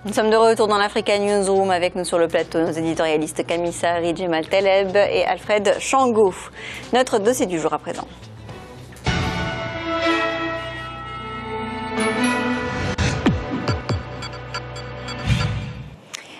Nous sommes de retour dans l'Africa Newsroom, avec nous sur le plateau nos éditorialistes Camille Sari, Djemal Teleb et Alfred Chango. Notre dossier du jour à présent.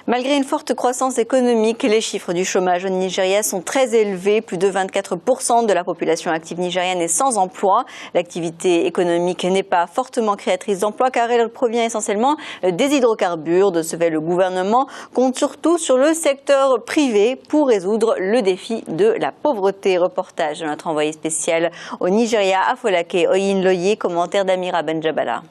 Malgré une forte croissance économique, les chiffres du chômage au Nigeria sont très élevés. Plus de 24% de la population active nigérienne est sans emploi. L'activité économique n'est pas fortement créatrice d'emplois car elle provient essentiellement des hydrocarbures. De ce fait, le gouvernement compte surtout sur le secteur privé pour résoudre le défi de la pauvreté. Reportage de notre envoyé spécial au Nigeria, Afolake Oyinloye, commentaire d'Amira Benjabala.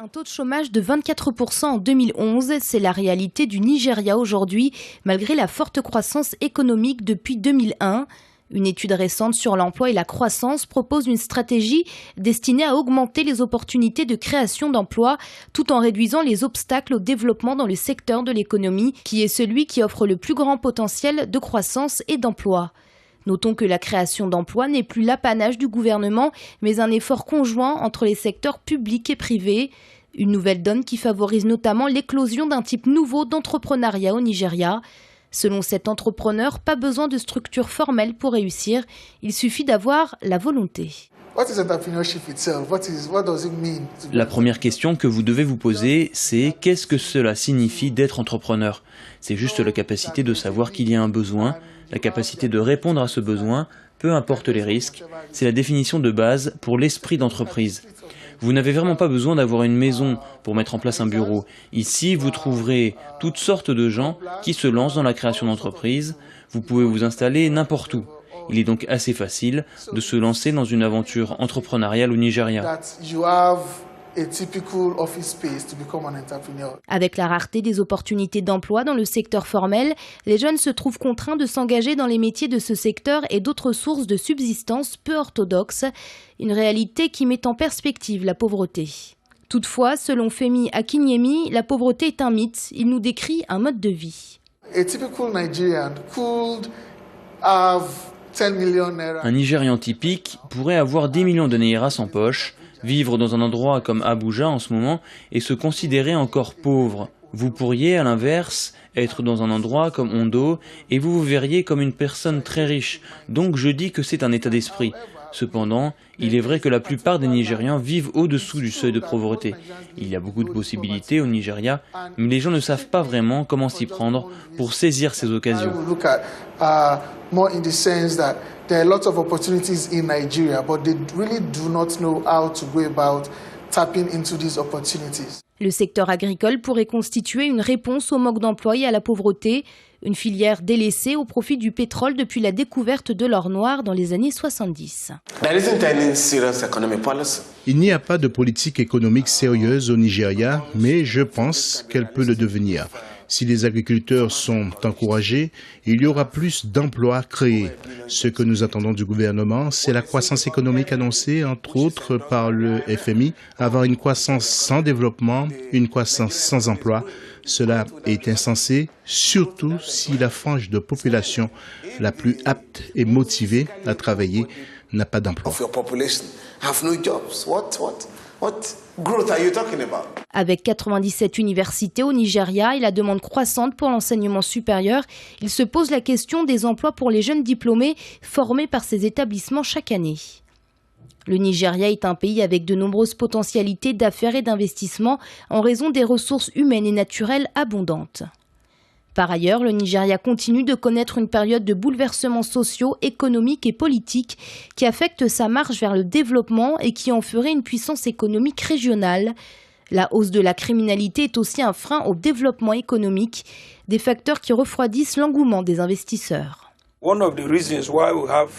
Un taux de chômage de 24% en 2011, c'est la réalité du Nigeria aujourd'hui, malgré la forte croissance économique depuis 2001. Une étude récente sur l'emploi et la croissance propose une stratégie destinée à augmenter les opportunités de création d'emplois, tout en réduisant les obstacles au développement dans le secteur de l'économie, qui est celui qui offre le plus grand potentiel de croissance et d'emploi. Notons que la création d'emplois n'est plus l'apanage du gouvernement, mais un effort conjoint entre les secteurs publics et privés. Une nouvelle donne qui favorise notamment l'éclosion d'un type nouveau d'entrepreneuriat au Nigeria. Selon cet entrepreneur, pas besoin de structure formelle pour réussir, il suffit d'avoir la volonté. La première question que vous devez vous poser, c'est qu'est-ce que cela signifie d'être entrepreneur? C'est juste la capacité de savoir qu'il y a un besoin, la capacité de répondre à ce besoin, peu importe les risques. C'est la définition de base pour l'esprit d'entreprise. Vous n'avez vraiment pas besoin d'avoir une maison pour mettre en place un bureau. Ici, vous trouverez toutes sortes de gens qui se lancent dans la création d'entreprises. Vous pouvez vous installer n'importe où. Il est donc assez facile de se lancer dans une aventure entrepreneuriale au Nigeria. Avec la rareté des opportunités d'emploi dans le secteur formel, les jeunes se trouvent contraints de s'engager dans les métiers de ce secteur et d'autres sources de subsistance peu orthodoxes, une réalité qui met en perspective la pauvreté. Toutefois, selon Femi Akinyemi, la pauvreté est un mythe, il nous décrit un mode de vie. Un Nigérian typique pourrait avoir 10 millions de Naira en poche, vivre dans un endroit comme Abuja en ce moment et se considérer encore pauvre. Vous pourriez, à l'inverse, être dans un endroit comme Ondo et vous vous verriez comme une personne très riche. Donc je dis que c'est un état d'esprit. Cependant, il est vrai que la plupart des Nigérians vivent au-dessous du seuil de pauvreté. Il y a beaucoup de possibilités au Nigeria, mais les gens ne savent pas vraiment comment s'y prendre pour saisir ces occasions. There are lots of opportunities in Nigeria, but they really do not know how to go about tapping into these opportunities. Le secteur agricole pourrait constituer une réponse au manque d'emploi et à la pauvreté, une filière délaissée au profit du pétrole depuis la découverte de l'or noir dans les années 70. Il n'y a pas de politique économique sérieuse au Nigeria, mais je pense qu'elle peut le devenir. Si les agriculteurs sont encouragés, il y aura plus d'emplois créés. Ce que nous attendons du gouvernement, c'est la croissance économique annoncée, entre autres par le FMI, avoir une croissance sans développement, une croissance sans emploi. Cela est insensé, surtout si la frange de population la plus apte et motivée à travailler n'a pas d'emploi. Avec 97 universités au Nigeria et la demande croissante pour l'enseignement supérieur, il se pose la question des emplois pour les jeunes diplômés formés par ces établissements chaque année. Le Nigeria est un pays avec de nombreuses potentialités d'affaires et d'investissement en raison des ressources humaines et naturelles abondantes. Par ailleurs, le Nigeria continue de connaître une période de bouleversements sociaux, économiques et politiques qui affectent sa marche vers le développement et qui en ferait une puissance économique régionale. La hausse de la criminalité est aussi un frein au développement économique, des facteurs qui refroidissent l'engouement des investisseurs. One of the reasons why we have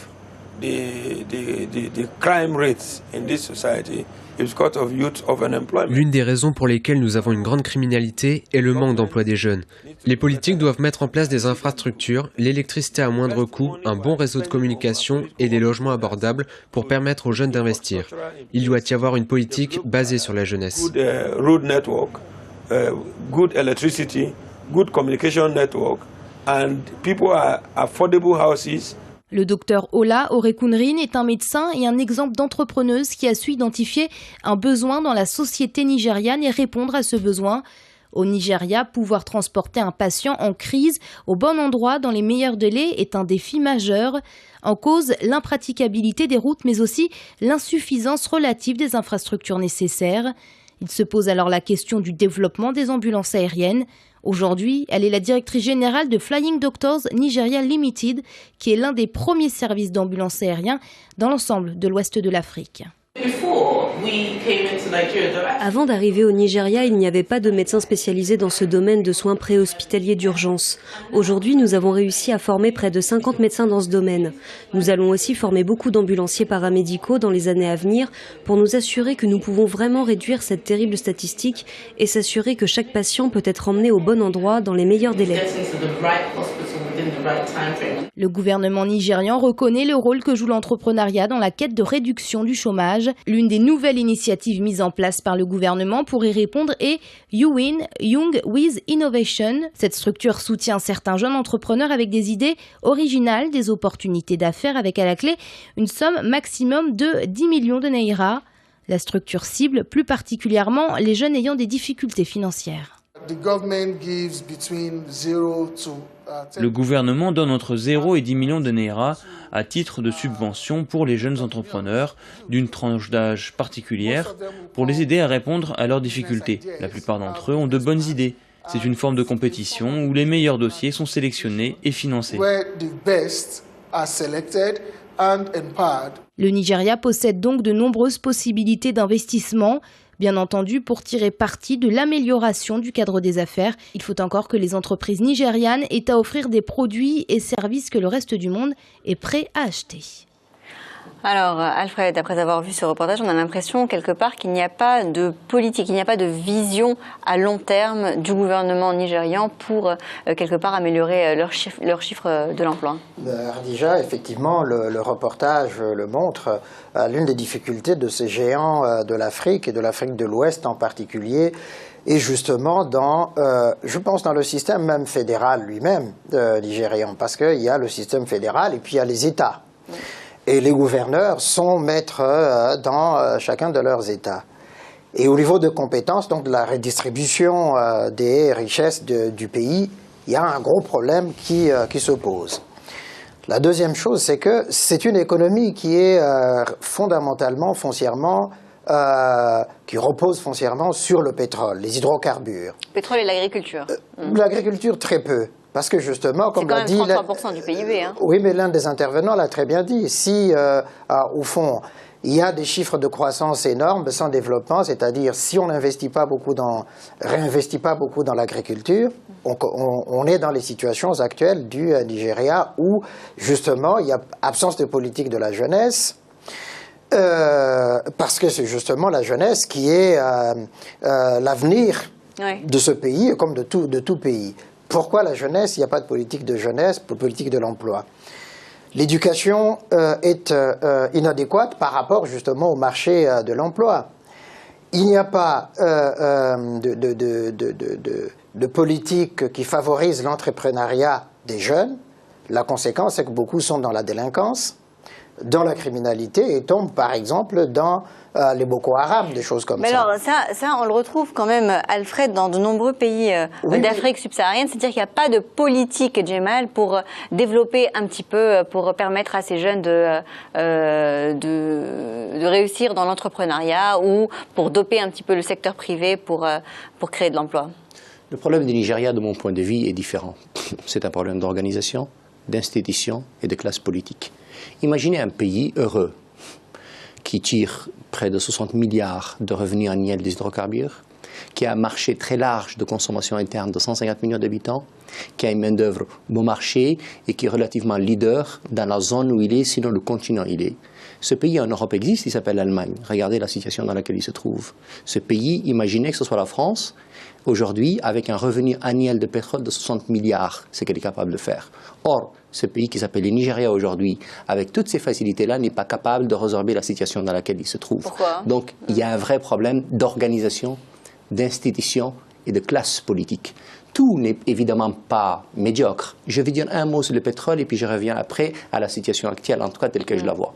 the crime rates in this society is because of youth of unemployment. L'une des raisons pour lesquelles nous avons une grande criminalité est le manque d'emploi des jeunes. Les politiques doivent mettre en place des infrastructures, l'électricité à moindre coût, un bon réseau de communication et des logements abordables pour permettre aux jeunes d'investir. Il doit y avoir une politique basée sur la jeunesse. Good road network, good electricity, good communication network, and people are affordable houses. Le docteur Ola Orekunrin est un médecin et un exemple d'entrepreneuse qui a su identifier un besoin dans la société nigériane et répondre à ce besoin. Au Nigeria, pouvoir transporter un patient en crise au bon endroit dans les meilleurs délais est un défi majeur. En cause, l'impraticabilité des routes, mais aussi l'insuffisance relative des infrastructures nécessaires. Il se pose alors la question du développement des ambulances aériennes. Aujourd'hui, elle est la directrice générale de Flying Doctors Nigeria Limited, qui est l'un des premiers services d'ambulance aériens dans l'ensemble de l'ouest de l'Afrique. Avant d'arriver au Nigeria, il n'y avait pas de médecins spécialisés dans ce domaine de soins préhospitaliers d'urgence. Aujourd'hui, nous avons réussi à former près de 50 médecins dans ce domaine. Nous allons aussi former beaucoup d'ambulanciers paramédicaux dans les années à venir pour nous assurer que nous pouvons vraiment réduire cette terrible statistique et s'assurer que chaque patient peut être emmené au bon endroit dans les meilleurs délais. Le gouvernement nigérian reconnaît le rôle que joue l'entrepreneuriat dans la quête de réduction du chômage. L'une des nouvelles initiatives mises en place par le gouvernement pour y répondre est You Win, Young with Innovation. Cette structure soutient certains jeunes entrepreneurs avec des idées originales, des opportunités d'affaires avec à la clé une somme maximum de 10 millions de naira. La structure cible plus particulièrement les jeunes ayant des difficultés financières. Le gouvernement donne entre 0 et 10 millions de naira à titre de subvention pour les jeunes entrepreneurs d'une tranche d'âge particulière pour les aider à répondre à leurs difficultés. La plupart d'entre eux ont de bonnes idées. C'est une forme de compétition où les meilleurs dossiers sont sélectionnés et financés. Le Nigeria possède donc de nombreuses possibilités d'investissement. Bien entendu, pour tirer parti de l'amélioration du cadre des affaires, il faut encore que les entreprises nigérianes aient à offrir des produits et services que le reste du monde est prêt à acheter. Alors, Alfred, après avoir vu ce reportage, on a l'impression quelque part qu'il n'y a pas de politique, il n'y a pas de vision à long terme du gouvernement nigérian pour quelque part améliorer leurs chiffres de l'emploi. Déjà, effectivement, le reportage le montre. L'une des difficultés de ces géants de l'Afrique et de l'Afrique de l'Ouest en particulier est justement dans, je pense, dans le système même fédéral lui-même nigérian, parce qu'il y a le système fédéral et puis il y a les États. Et les gouverneurs sont maîtres dans chacun de leurs États. Et au niveau de compétences, donc de la redistribution des richesses du pays, il y a un gros problème qui se pose. La deuxième chose, c'est que c'est une économie qui est fondamentalement, foncièrement, qui repose foncièrement sur le pétrole, les hydrocarbures. Le pétrole et l'agriculture. L'agriculture, très peu. Parce que justement, comme l'a dit... C'est quand même 33% du PIB. Hein. Oui, mais l'un des intervenants l'a très bien dit. Si, au fond, il y a des chiffres de croissance énormes sans développement, c'est-à-dire si on réinvestit pas beaucoup dans l'agriculture, on est dans les situations actuelles du Nigeria où, justement, il y a absence de politique de la jeunesse, parce que c'est justement la jeunesse qui est l'avenir de ce pays, comme de tout pays. Pourquoi la jeunesse? Il n'y a pas de politique de jeunesse, politique de l'emploi. L'éducation est inadéquate par rapport justement au marché de l'emploi. Il n'y a pas de politique qui favorise l'entrepreneuriat des jeunes. La conséquence, c'est que beaucoup sont dans la délinquance, dans la criminalité et tombent par exemple dans les Boko Haram, des choses comme ça. Mais alors ça, on le retrouve quand même, Alfred, dans de nombreux pays d'Afrique subsaharienne, c'est-à-dire qu'il n'y a pas de politique, Djemal, pour développer un petit peu, pour permettre à ces jeunes de réussir dans l'entrepreneuriat ou pour doper un petit peu le secteur privé pour créer de l'emploi. Le problème du Nigeria, de mon point de vue, est différent. C'est un problème d'organisation, d'institution et de classe politique. Imaginez un pays heureux qui tire près de 60 milliards de revenus annuels des hydrocarbures, qui a un marché très large de consommation interne de 150 millions d'habitants, qui a une main-d'œuvre bon marché et qui est relativement leader dans la zone où il est, sinon le continent où il est. Ce pays en Europe existe, il s'appelle l'Allemagne. Regardez la situation dans laquelle il se trouve. Ce pays, imaginez que ce soit la France, aujourd'hui, avec un revenu annuel de pétrole de 60 milliards, c'est ce qu'elle est capable de faire. Or, ce pays qui s'appelle le Nigeria aujourd'hui, avec toutes ces facilités-là, n'est pas capable de résorber la situation dans laquelle il se trouve. Pourquoi ? Donc, il y a un vrai problème d'organisation, d'institution et de classe politique. Tout n'est évidemment pas médiocre. Je vais dire un mot sur le pétrole et puis je reviens après à la situation actuelle, en tout cas telle que je la vois.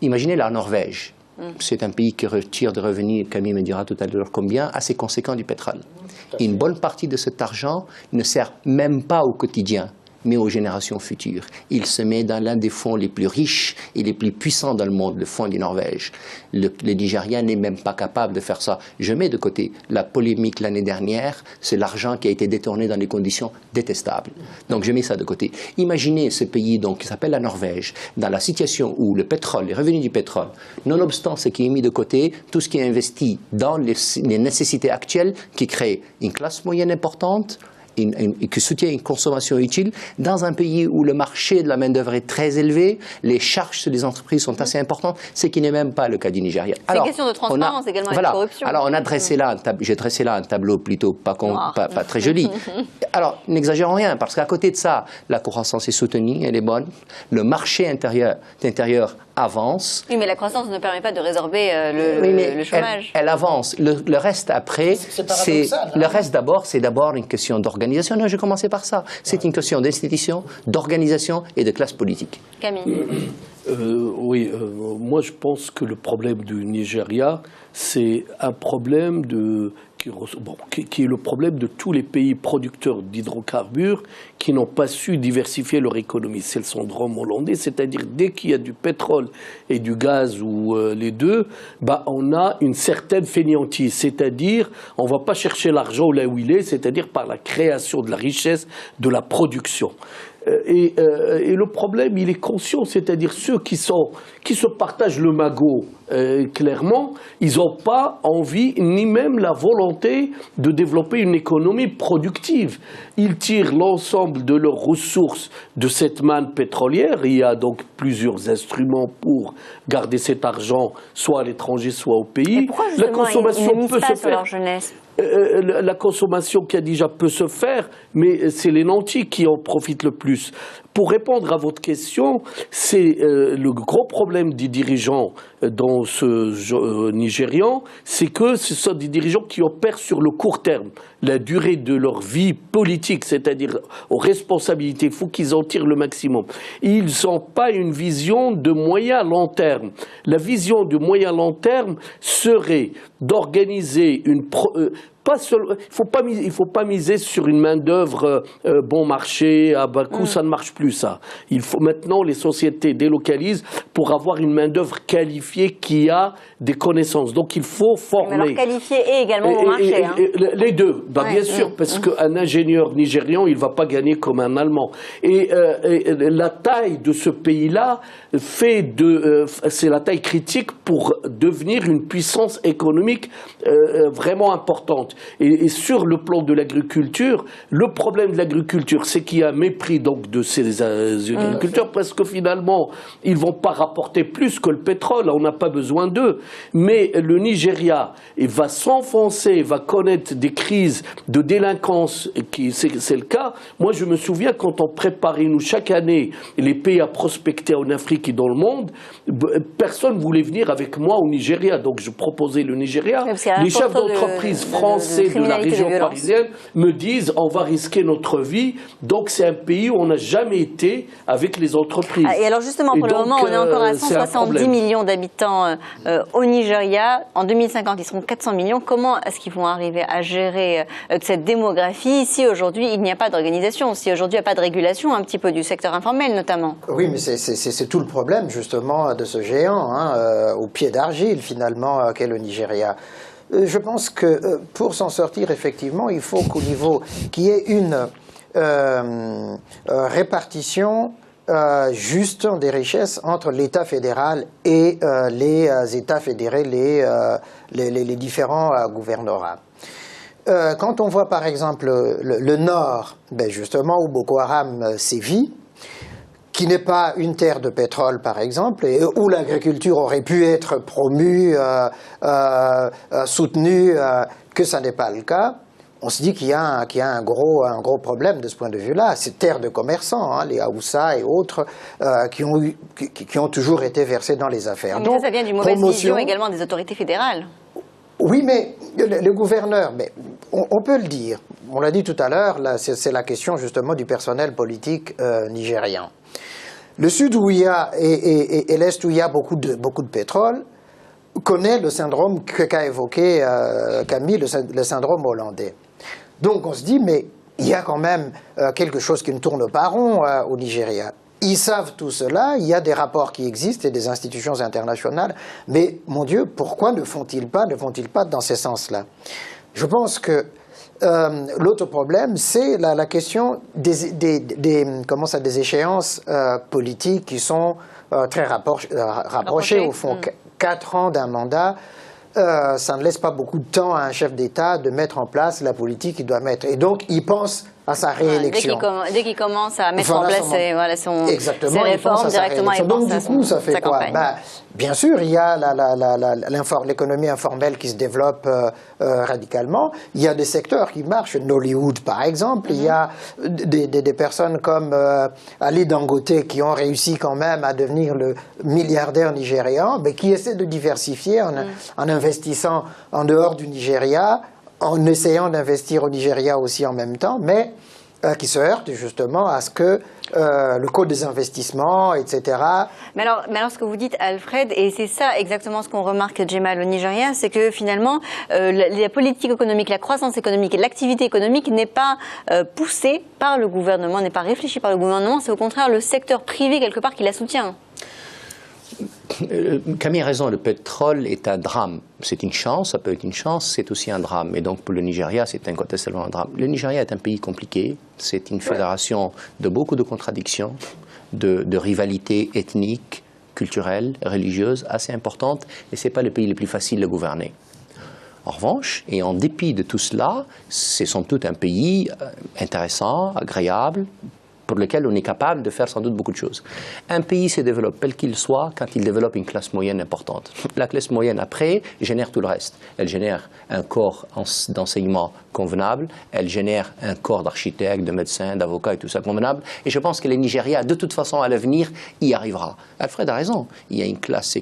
Imaginez la Norvège. C'est un pays qui retire des revenus, Camille me dira tout à l'heure combien, assez conséquent du pétrole. Et une bonne partie de cet argent ne sert même pas au quotidien, mais aux générations futures. Il se met dans l'un des fonds les plus riches et les plus puissants dans le monde, le fonds du Norvège. Le Nigeria n'est même pas capable de faire ça. Je mets de côté la polémique l'année dernière, c'est l'argent qui a été détourné dans des conditions détestables. Donc je mets ça de côté. Imaginez ce pays donc, qui s'appelle la Norvège, dans la situation où le pétrole, les revenus du pétrole, nonobstant ce qui est mis de côté, tout ce qui est investi dans les nécessités actuelles, qui crée une classe moyenne importante, qui soutient une consommation utile, dans un pays où le marché de la main-d'œuvre est très élevé, les charges sur les entreprises sont assez importantes, ce qui n'est même pas le cas du Nigeria. C'est une question de transparence également et de corruption. Alors on a dressé là, j'ai dressé là un tableau plutôt pas très joli. Alors n'exagérons rien, parce qu'à côté de ça, la croissance est soutenue, elle est bonne, le marché intérieur avance. Oui, mais la croissance ne permet pas de résorber le chômage. Elle avance. Le reste après, le reste d'abord, c'est d'abord une question d'organisation. Non, j'ai commencé par ça. C'est une question d'institution, d'organisation et de classe politique. Camille. Oui, moi je pense que le problème du Nigeria, c'est un problème qui est le problème de tous les pays producteurs d'hydrocarbures qui n'ont pas su diversifier leur économie. C'est le syndrome hollandais, c'est-à-dire dès qu'il y a du pétrole et du gaz ou les deux, on a une certaine fainéantise, c'est-à-dire on ne va pas chercher l'argent là où il est, c'est-à-dire par la création de la richesse, de la production. Et le problème, il est conscient, c'est-à-dire ceux qui se partagent le magot, clairement, ils n'ont pas envie, ni même la volonté de développer une économie productive. Ils tirent l'ensemble de leurs ressources de cette manne pétrolière. Il y a donc plusieurs instruments pour garder cet argent, soit à l'étranger, soit au pays. Et pourquoi la consommation ils ne peut pas se faire. Leur jeunesse La consommation qui a déjà peut se faire, mais c'est les nantis qui en profitent le plus. Pour répondre à votre question, c'est le gros problème des dirigeants dans ce Nigérian, c'est que ce sont des dirigeants qui opèrent sur le court terme. La durée de leur vie politique, c'est-à-dire aux responsabilités, il faut qu'ils en tirent le maximum. Ils n'ont pas une vision de moyen long terme. La vision de moyen long terme serait d'organiser une... il faut pas miser sur une main-d'œuvre bon marché, à bas coût, ça ne marche plus ça. Il faut maintenant les sociétés délocalisent pour avoir une main-d'œuvre qualifiée qui a des connaissances. Donc il faut former. Mais alors qualifiée et également bon marché. Les deux, bien sûr, parce qu'un ingénieur nigérian, il ne va pas gagner comme un Allemand. Et la taille de ce pays-là c'est la taille critique pour devenir une puissance économique vraiment importante. Et sur le plan de l'agriculture, le problème de l'agriculture, c'est qu'il y a un mépris donc de ces agriculteurs parce que finalement, ils ne vont pas rapporter plus que le pétrole, on n'a pas besoin d'eux. Mais le Nigeria va s'enfoncer, va connaître des crises de délinquance, c'est le cas. Moi, je me souviens quand on préparait, nous, chaque année, les pays à prospecter en Afrique et dans le monde, personne ne voulait venir avec moi au Nigeria. Donc, je proposais le Nigeria. Les chefs d'entreprise français de la région parisienne me disent on va risquer notre vie. Donc, c'est un pays où on n'a jamais été avec les entreprises. Et alors, justement, pour le moment, on est encore à 170 millions d'habitants au Nigeria. En 2050, ils seront 400 millions. Comment est-ce qu'ils vont arriver à gérer cette démographie si aujourd'hui, il n'y a pas d'organisation, si aujourd'hui, il n'y a pas de régulation, un petit peu du secteur informel notamment? Oui, mais c'est tout le problème, justement, de ce géant, au pied d'argile, finalement, qu'est le Nigeria. Je pense que pour s'en sortir, effectivement, il faut qu'il y ait une répartition juste des richesses entre l'État fédéral et les États fédérés, les différents gouvernorats. Quand on voit par exemple le Nord, justement, où Boko Haram sévit, qui n'est pas une terre de pétrole, par exemple, et où l'agriculture aurait pu être promue, soutenue, que ça n'est pas le cas, on se dit qu'il y a un gros problème de ce point de vue-là. Ces terres de commerçants, les Haoussa et autres, qui ont toujours été versés dans les affaires. Mais donc, ça vient d'une mauvaise vision également des autorités fédérales. Oui, mais le gouverneur, mais on peut le dire, on l'a dit tout à l'heure, c'est la question justement du personnel politique nigérian. Le sud où il y a et l'est où il y a beaucoup de pétrole, connaît le syndrome qu'a évoqué Camille, le syndrome hollandais. Donc on se dit, mais il y a quand même quelque chose qui ne tourne pas rond au Nigeria. Ils savent tout cela, il y a des rapports qui existent et des institutions internationales, mais mon Dieu, pourquoi ne font-ils pas dans ces sens-là? Je pense que l'autre problème, c'est la question des échéances politiques qui sont très rapprochées au fond. 4 ans d'un mandat, ça ne laisse pas beaucoup de temps à un chef d'État de mettre en place la politique qu'il doit mettre. Et donc, il pense à sa réélection. Dès qu'il commence à mettre en place ses réformes directement, il donc pense du coup, ça fait quoi? Bien sûr, il y a l'économie informelle qui se développe radicalement. Il y a des secteurs qui marchent. Nollywood, par exemple. Il y a des personnes comme Ali Dangote qui ont réussi quand même à devenir le milliardaire nigérian, mais qui essaient de diversifier en investissant en dehors du Nigeria, en essayant d'investir au Nigeria aussi en même temps, mais qui se heurtent justement à ce que le code des investissements, etc. Mais alors ce que vous dites, Alfred, et c'est ça exactement ce qu'on remarque, Djemal, au Nigeria, c'est que finalement, la politique économique, la croissance économique et l'activité économique n'est pas poussée par le gouvernement, n'est pas réfléchie par le gouvernement, c'est au contraire le secteur privé quelque part qui la soutient. Camille a raison, le pétrole est un drame. C'est une chance, ça peut être une chance, c'est aussi un drame. Et donc pour le Nigeria, c'est incontestablement un drame. Le Nigeria est un pays compliqué, c'est une fédération de beaucoup de contradictions, de rivalités ethniques, culturelles, religieuses assez importantes, et ce n'est pas le pays le plus facile à gouverner. En revanche, et en dépit de tout cela, c'est sans doute un pays intéressant, agréable, pour lequel on est capable de faire sans doute beaucoup de choses. Un pays se développe, quel qu'il soit, quand il développe une classe moyenne importante. La classe moyenne, après, génère tout le reste. Elle génère un corps d'enseignement convenable, elle génère un corps d'architectes, de médecins, d'avocats et tout ça convenable. Et je pense que le Nigeria, de toute façon, à l'avenir, y arrivera. Alfred a raison. Il y a une classe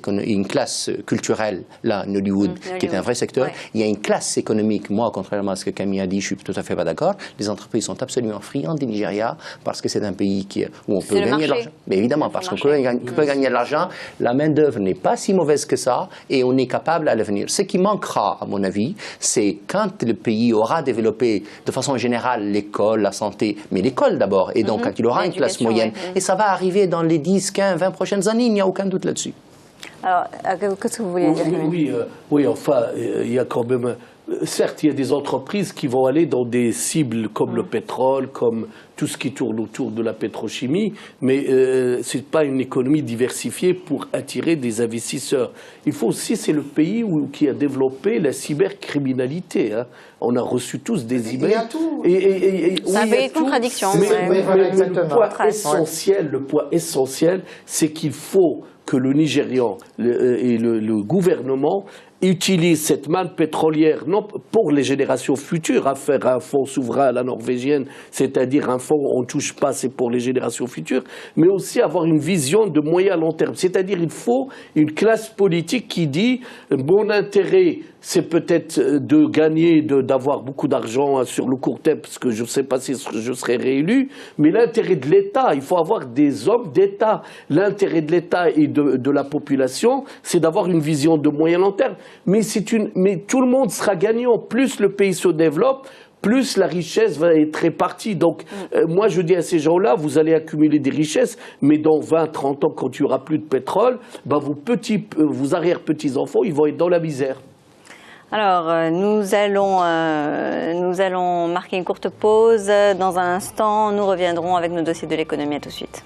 culturelle, là, Nollywood, qui est un vrai secteur. Il y a une classe économique. Moi, contrairement à ce que Camille a dit, je suis tout à fait pas d'accord. Les entreprises sont absolument friandes du Nigeria parce que c'est un pays où on peut gagner de l'argent. Mais évidemment, parce qu'on peut gagner de l'argent, la main-d'œuvre n'est pas si mauvaise que ça et on est capable à l'avenir. Ce qui manquera, à mon avis, c'est quand le pays aura développé de façon générale l'école, la santé, mais l'école d'abord, et donc quand il aura une classe moyenne. Et ça va arriver dans les 10, 15, 20 prochaines années, il n'y a aucun doute là-dessus. Alors, qu'est-ce que vous voulez dire? Oui, enfin, il y a quand même... Certes, il y a des entreprises qui vont aller dans des cibles comme le pétrole, comme tout ce qui tourne autour de la pétrochimie, mais ce n'est pas une économie diversifiée pour attirer des investisseurs. Il faut aussi, c'est le pays qui a développé la cybercriminalité. Hein. On a reçu tous des emails. Il y a tout. C'est un pays de contradiction. Mais le point essentiel, c'est qu'il faut que le Nigérian et le gouvernement utilise cette manne pétrolière non pour les générations futures, à faire un fonds souverain à la norvégienne, c'est-à-dire un fonds où on ne touche pas, c'est pour les générations futures, mais aussi avoir une vision de moyen à long terme. C'est-à-dire il faut une classe politique qui dit mon intérêt, c'est peut-être de gagner, d'avoir beaucoup d'argent sur le court terme, parce que je ne sais pas si je serai réélu, mais l'intérêt de l'État, il faut avoir des hommes d'État. L'intérêt de l'État et de la population, c'est d'avoir une vision de moyen long terme. Mais tout le monde sera gagnant. Plus le pays se développe, plus la richesse va être répartie. Donc, moi, je dis à ces gens-là, vous allez accumuler des richesses, mais dans 20, 30 ans, quand il n'y aura plus de pétrole, vos arrière-petits-enfants, ils vont être dans la misère. Alors, nous allons marquer une courte pause. Dans un instant, nous reviendrons avec nos dossiers de l'économie. À tout de suite.